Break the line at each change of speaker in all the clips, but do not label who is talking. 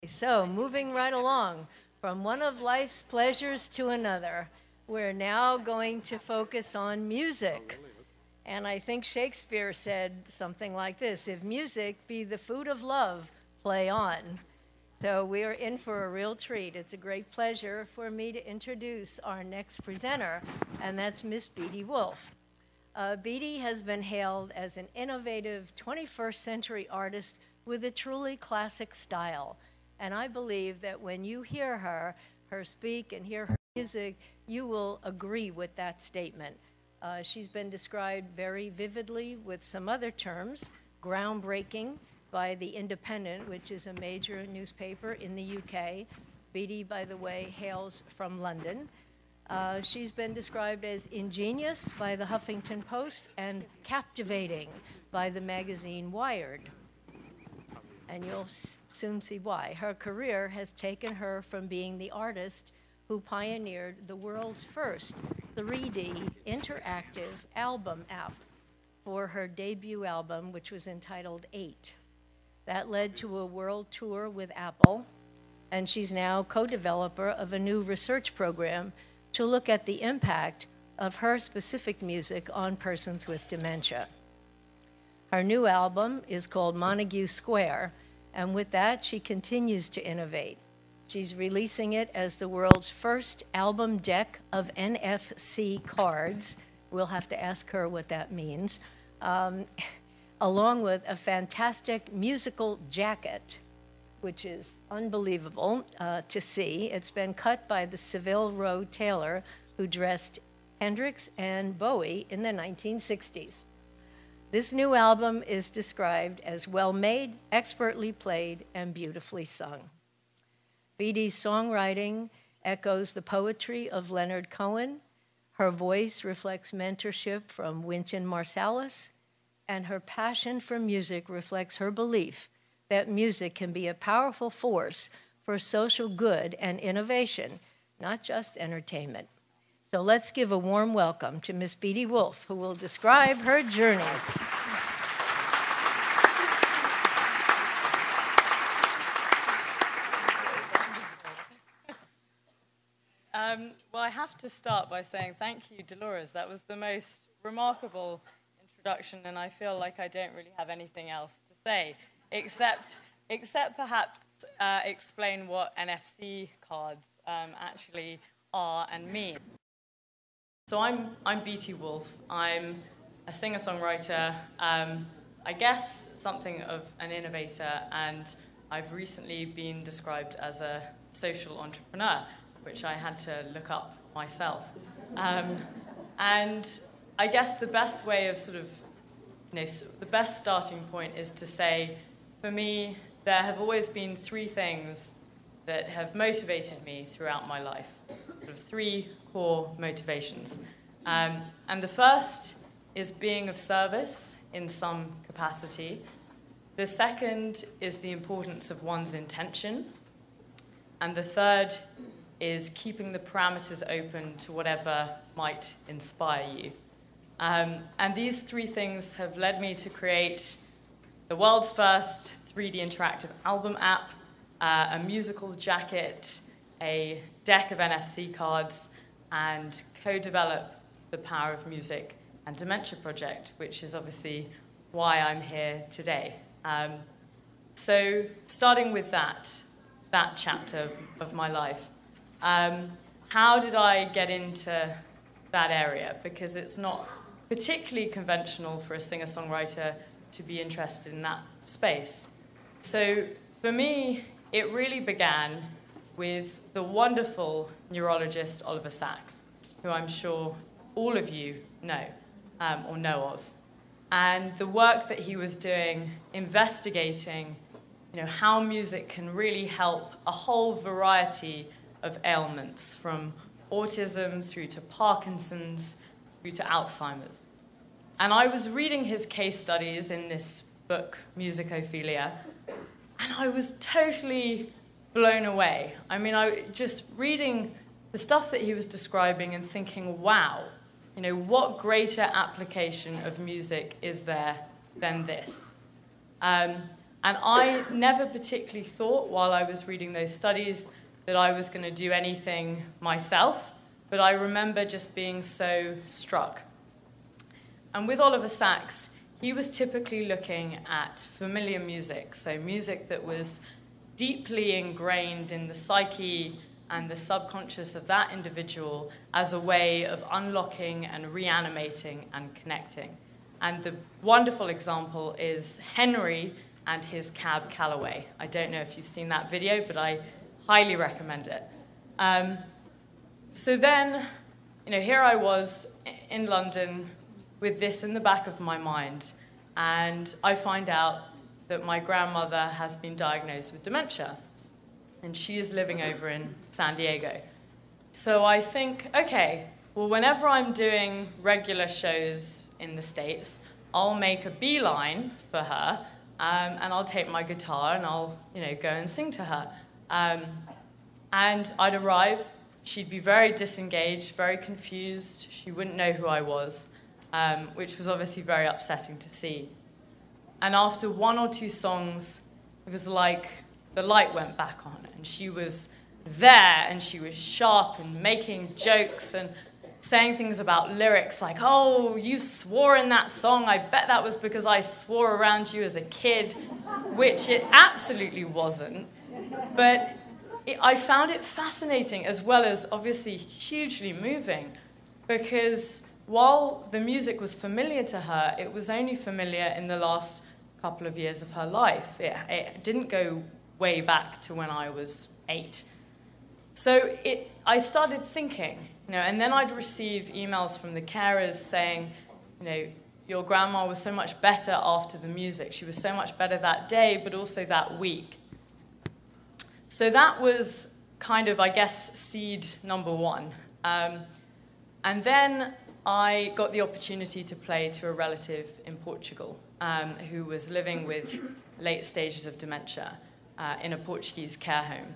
So, moving right along from one of life's pleasures to another, we're now going to focus on music. And I think Shakespeare said something like this: if music be the food of love, play on. So we are in for a real treat. It's a great pleasure for me to introduce our next presenter, and that's Miss Beatie Wolfe. Beatie has been hailed as an innovative 21st century artist with a truly classic style. And I believe that when you hear her speak and hear her music, you will agree with that statement. She's been described very vividly with some other terms: groundbreaking by The Independent, which is a major newspaper in the UK. Beatie, by the way, hails from London. She's been described as ingenious by the Huffington Post and captivating by the magazine Wired. And you'll soon see why. Her career has taken her from being the artist who pioneered the world's first 3D interactive album app for her debut album, which was entitled 8. That led to a world tour with Apple, and she's now co-developer of a new research program to look at the impact of her specific music on persons with dementia. Her new album is called Montague Square, and with that, she continues to innovate. She's releasing it as the world's first album deck of NFC cards. We'll have to ask her what that means. Along with a fantastic musical jacket, which is unbelievable to see. It's been cut by the Savile Row tailor who dressed Hendrix and Bowie in the 1960s. This new album is described as well-made, expertly played, and beautifully sung. Beatie's songwriting echoes the poetry of Leonard Cohen. Her voice reflects mentorship from Wynton Marsalis, and her passion for music reflects her belief that music can be a powerful force for social good and innovation, not just entertainment. So let's give a warm welcome to Miss Beatie Wolfe, who will describe her journey.
Well, I have to start by saying thank you, Dolores. That was the most remarkable introduction, and I feel like I don't really have anything else to say, except perhaps explain what NFC cards actually are and mean. So I'm Beatie Wolfe. I'm a singer-songwriter, I guess something of an innovator, and I've recently been described as a social entrepreneur, which I had to look up myself. And I guess the best way of the best starting point is to say, for me, there have always been three things that have motivated me throughout my life, three core motivations. And the first is being of service in some capacity. The second is the importance of one's intention. And the third is keeping the parameters open to whatever might inspire you. And these three things have led me to create the world's first 3D interactive album app, a musical jacket, a deck of NFC cards, and co-develop the Power of Music and Dementia project, which is obviously why I'm here today. So starting with that chapter of my life, how did I get into that area? Because it's not particularly conventional for a singer-songwriter to be interested in that space. So for me, it really began with the wonderful neurologist Oliver Sacks, who I'm sure all of you know or know of, and the work that he was doing investigating how music can really help a whole variety of ailments, from autism through to Parkinson's through to Alzheimer's. And I was reading his case studies in this book, Musicophilia, and I was totally blown away. I mean, I just reading the stuff that he was describing and thinking, wow, what greater application of music is there than this? And I never particularly thought while I was reading those studies that I was going to do anything myself, but I remember just being so struck. And with Oliver Sacks, he was typically looking at familiar music, so music that was deeply ingrained in the psyche and the subconscious of that individual as a way of unlocking and reanimating and connecting. And the wonderful example is Henry and his Cab Calloway. I don't know if you've seen that video, but I highly recommend it. So then, here I was in London with this in the back of my mind, and I find out that my grandmother has been diagnosed with dementia, and she is living over in San Diego. So I think, okay, well, whenever I'm doing regular shows in the States, I'll make a beeline for her, and I'll take my guitar and I'll, go and sing to her. And I'd arrive, she'd be very disengaged, very confused, she wouldn't know who I was, which was obviously very upsetting to see. And after one or two songs, it was like the light went back on, and she was there, and she was sharp and making jokes and saying things about lyrics like, oh, you swore in that song, I bet that was because I swore around you as a kid, which it absolutely wasn't. But I found it fascinating, as well as obviously hugely moving, because while the music was familiar to her, it was only familiar in the last couple of years of her life. It didn't go way back to when I was 8. So I started thinking, and then I'd receive emails from the carers saying, your grandma was so much better after the music. She was so much better that day, but also that week. So that was kind of, I guess, seed number 1. And then I got the opportunity to play to a relative in Portugal who was living with late stages of dementia in a Portuguese care home.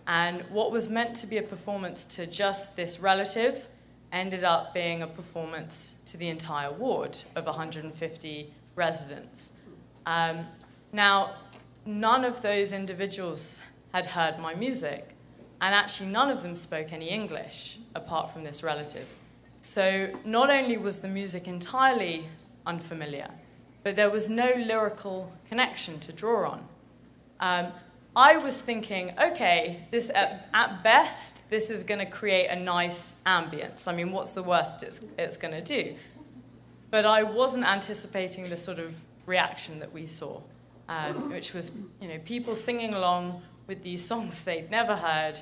And what was meant to be a performance to just this relative ended up being a performance to the entire ward of 150 residents. Now, none of those individuals had heard my music, and actually none of them spoke any English apart from this relative. So not only was the music entirely unfamiliar, but there was no lyrical connection to draw on. I was thinking, okay, this at best, this is going to create a nice ambience. I mean, what's the worst it's going to do? But I wasn't anticipating the sort of reaction that we saw, which was, people singing along with these songs they'd never heard,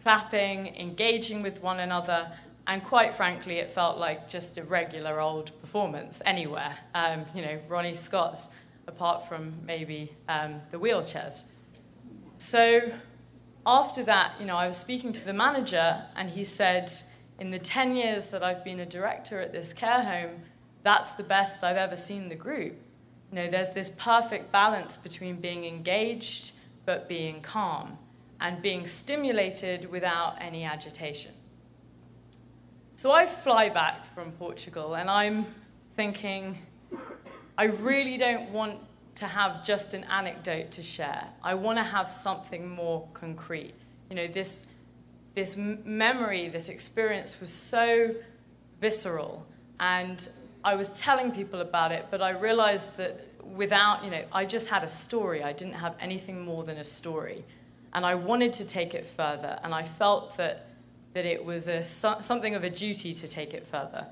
clapping, engaging with one another, and quite frankly, it felt like just a regular old performance anywhere, Ronnie Scott's, apart from maybe the wheelchairs. So after that, I was speaking to the manager, and he said, in the 10 years that I've been a director at this care home, that's the best I've ever seen the group. There's this perfect balance between being engaged but being calm, and being stimulated without any agitation. So I fly back from Portugal, and I'm thinking, I really don't want to have just an anecdote to share. I want to have something more concrete. This memory, this experience was so visceral, and I was telling people about it, but I realized that without, I just had a story. I didn't have anything more than a story. And I wanted to take it further, and I felt that it was something of a duty to take it further.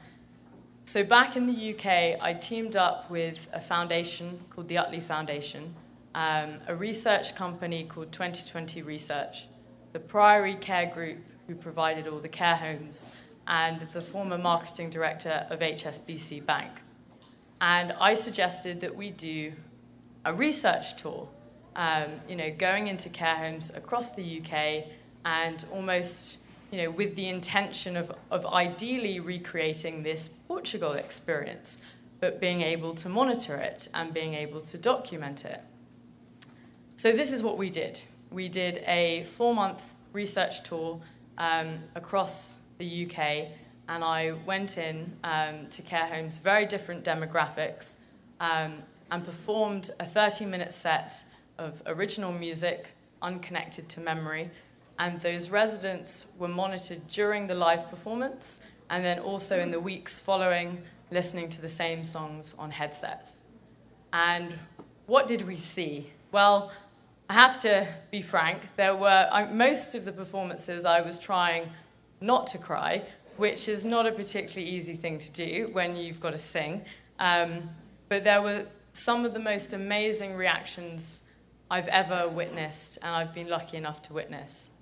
So back in the UK, I teamed up with a foundation called the Utley Foundation, a research company called 2020 Research, the Priory Care Group who provided all the care homes, and the former marketing director of HSBC Bank. And I suggested that we do a research tour, going into care homes across the UK, and almost, with the intention of ideally recreating this Portugal experience, but being able to monitor it and being able to document it. So this is what we did. We did a 4-month research tour across the UK, and I went in to care homes, very different demographics, and performed a 30-minute set of original music, unconnected to memory, and those residents were monitored during the live performance, and then also in the weeks following, listening to the same songs on headsets. And what did we see? Well, I have to be frank, there were, most of the performances I was trying not to cry, which is not a particularly easy thing to do when you've got to sing. But there were some of the most amazing reactions I've ever witnessed, and I've been lucky enough to witness.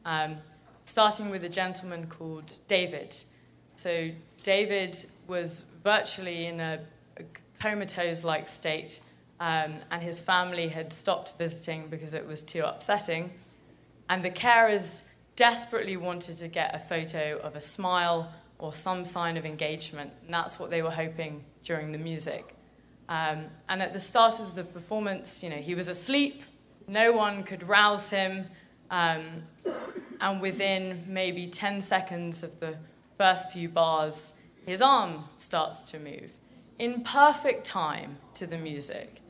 Starting with a gentleman called David. So David was virtually in a comatose-like state, and his family had stopped visiting because it was too upsetting. And the carers desperately wanted to get a photo of a smile or some sign of engagement, and that's what they were hoping during the music. And at the start of the performance, he was asleep, no one could rouse him, and within maybe 10 seconds of the first few bars, his arm starts to move in perfect time to the music.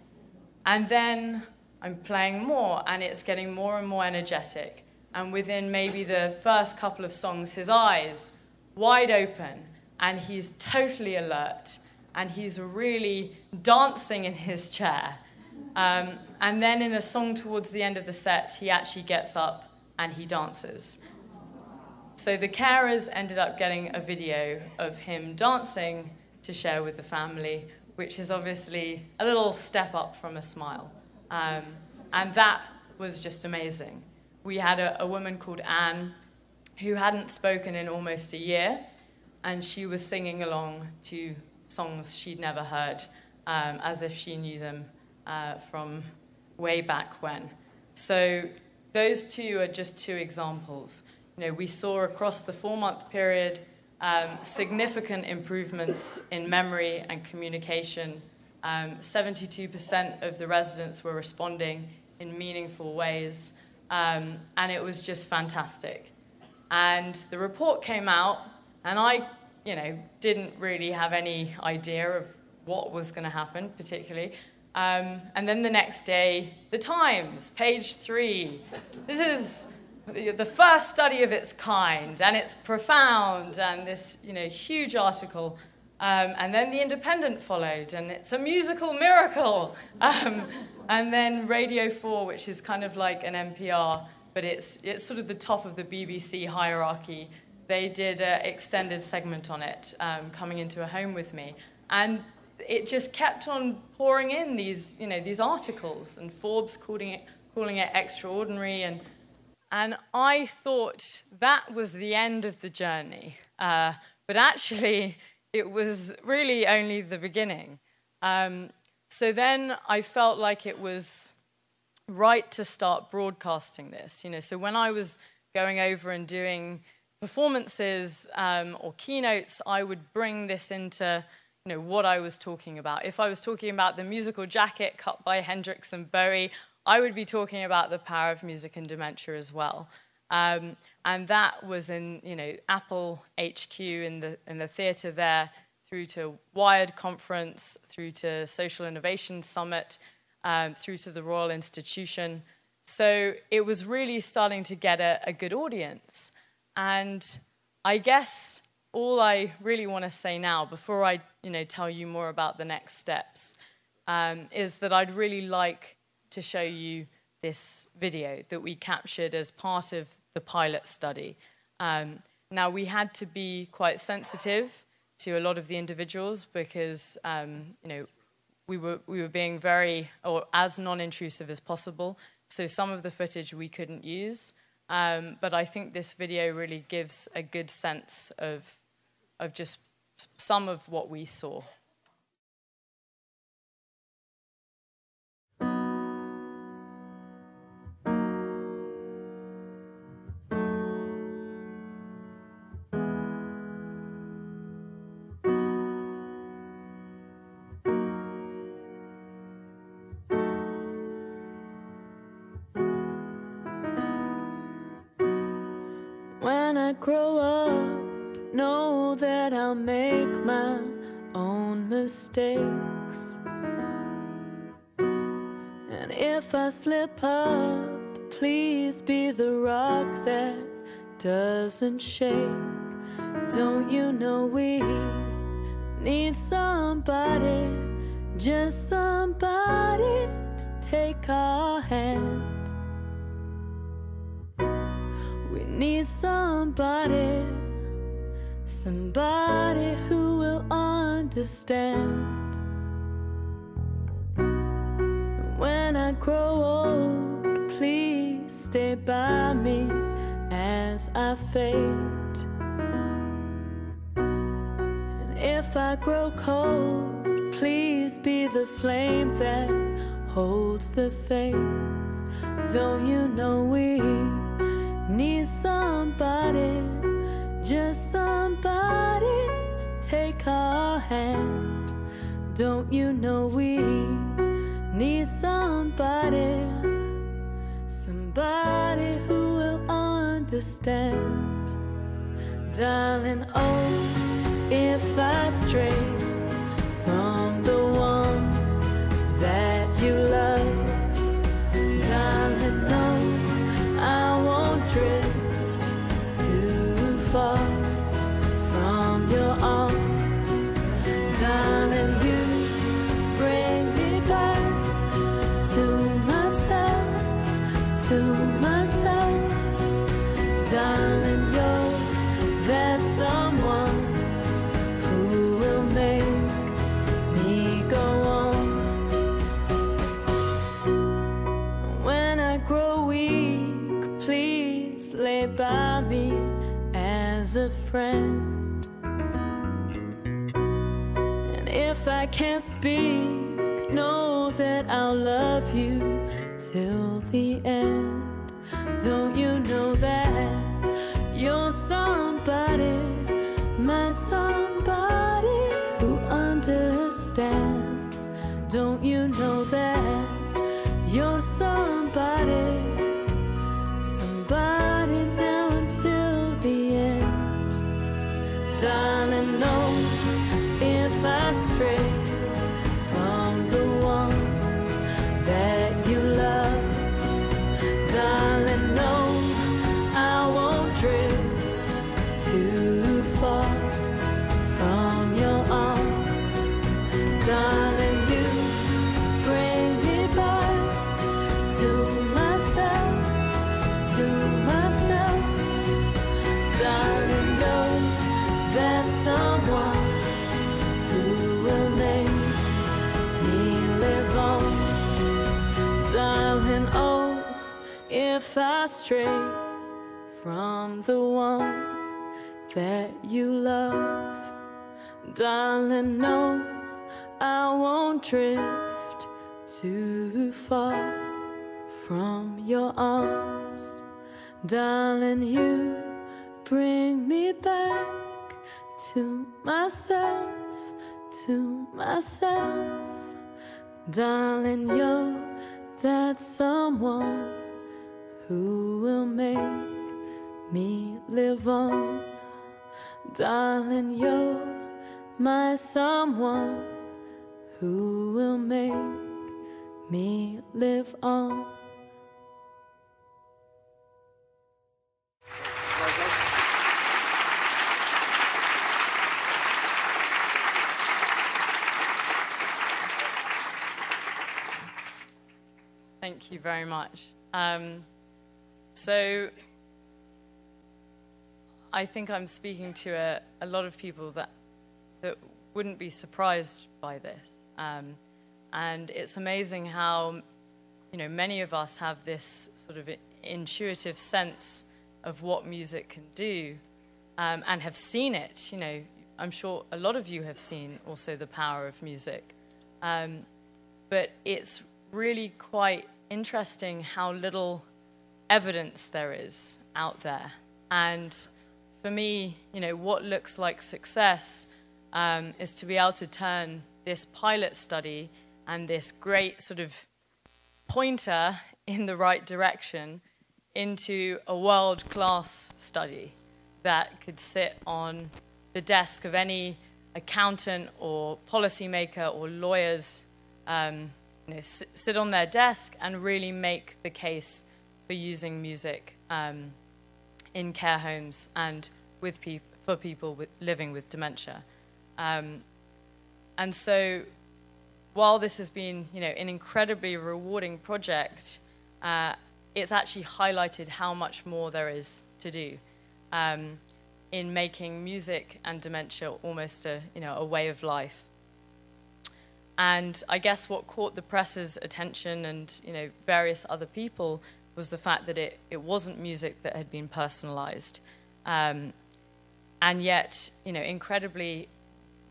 And then I'm playing more, and it's getting more and more energetic. And within maybe the first couple of songs, his eyes wide open, and he's totally alert, and he's really dancing in his chair. And then in a song towards the end of the set, he actually gets up and he dances. So the carers ended up getting a video of him dancing to share with the family, which is obviously a little step up from a smile. And that was just amazing. We had a woman called Anne who hadn't spoken in almost a year, and she was singing along to songs she'd never heard, as if she knew them from way back when. So those two are just two examples. We saw across the 4-month period significant improvements in memory and communication. 72% of the residents were responding in meaningful ways, and it was just fantastic. And the report came out, and I, didn't really have any idea of what was going to happen, particularly. And then the next day, The Times, page 3. This is the first study of its kind, and it's profound, and this, huge article. And then The Independent followed, and it's a musical miracle. And then Radio 4, which is kind of like an NPR, but it's sort of the top of the BBC hierarchy. They did an extended segment on it, Coming Into a Home with Me. And it just kept on pouring in these articles, and Forbes calling it extraordinary. And I thought that was the end of the journey. But actually, it was really only the beginning. So then I felt like it was right to start broadcasting this. So when I was going over and doing performances or keynotes, I would bring this into what I was talking about. If I was talking about the musical jacket cut by Hendrix and Bowie, I would be talking about the power of music and dementia as well. And that was in Apple HQ in the theatre there, through to Wired Conference, through to Social Innovation Summit, through to the Royal Institution. So it was really starting to get a good audience. And I guess all I really want to say now, before I tell you more about the next steps, is that I'd really like to show you this video that we captured as part of the pilot study. Now, we had to be quite sensitive to a lot of the individuals because we were being as non-intrusive as possible. So some of the footage we couldn't use, but I think this video really gives a good sense of just some of what we saw.
When I grow up, know that I'll make my own mistakes, And if I slip up, please be the rock that doesn't shake. Don't you know we need somebody, just somebody to take our hand. We need somebody, somebody who will understand. When I grow old, please stay by me as I fade. And if I grow cold, please be the flame that holds the faith. Don't you know we need somebody, just somebody to take our hand. Don't you know we need somebody, somebody who will understand. Darling, oh, if I stray from the one that you love, darling, no, I won't drift too far from your arms. Darling, you bring me back to myself, to myself. Darling, you're that someone who will make me go on. When I grow weak, please lay by me as a friend. And if I can't speak, know that I'll love you till the end. Don't you know that you're somebody, my somebody who understands? Don't you know that you're somebody, somebody now until the end? Darling, no, if I stray from the one that you love, darling, no, I won't drift too far from your arms. Darling, you bring me back to myself, to myself. Darling, know that someone who will make me live on. Darling, oh, if I stray from the one that you love, darling, no, I won't drift too far from your arms. Darling, you bring me back to myself, to myself. Darling, you're that someone who will make me live on. Darling, you're my someone who will make me live on.
Thank you very much. So I think I'm speaking to a lot of people that wouldn't be surprised by this. And it's amazing how, many of us have this sort of intuitive sense of what music can do, and have seen it. I'm sure a lot of you have seen also the power of music. But it's really quite interesting how little evidence there is out there. And for me, what looks like success is to be able to turn this pilot study and this great sort of pointer in the right direction into a world-class study that could sit on the desk of any accountant or policymaker or lawyer's sit on their desk and really make the case for using music in care homes and for people living with dementia. And so while this has been an incredibly rewarding project, it's actually highlighted how much more there is to do in making music and dementia almost a way of life. And I guess what caught the press's attention and various other people was the fact that it wasn't music that had been personalized. And yet, incredibly,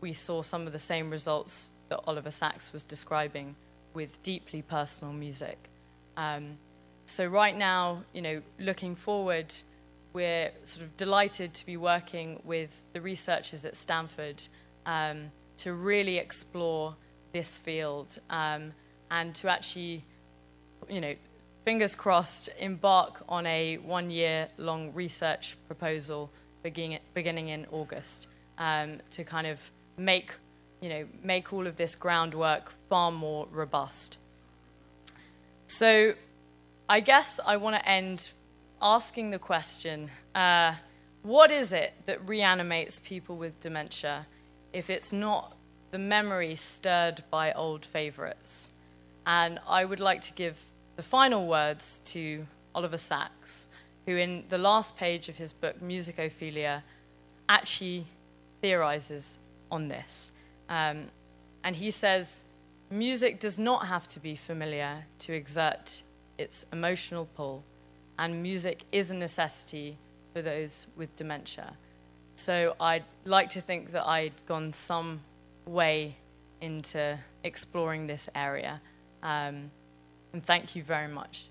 we saw some of the same results that Oliver Sacks was describing with deeply personal music. So right now, looking forward, we're sort of delighted to be working with the researchers at Stanford to really explore this field and to actually, fingers crossed, embark on a 1-year-long research proposal beginning in August to kind of make all of this groundwork far more robust. So I guess I want to end asking the question, what is it that reanimates people with dementia if it's not the memory stirred by old favorites? And I would like to give the final words to Oliver Sacks, who in the last page of his book, Musicophilia, actually theorizes on this. And he says, music does not have to be familiar to exert its emotional pull, and music is a necessity for those with dementia. So I'd like to think that I'd gone some way into exploring this area. And thank you very much.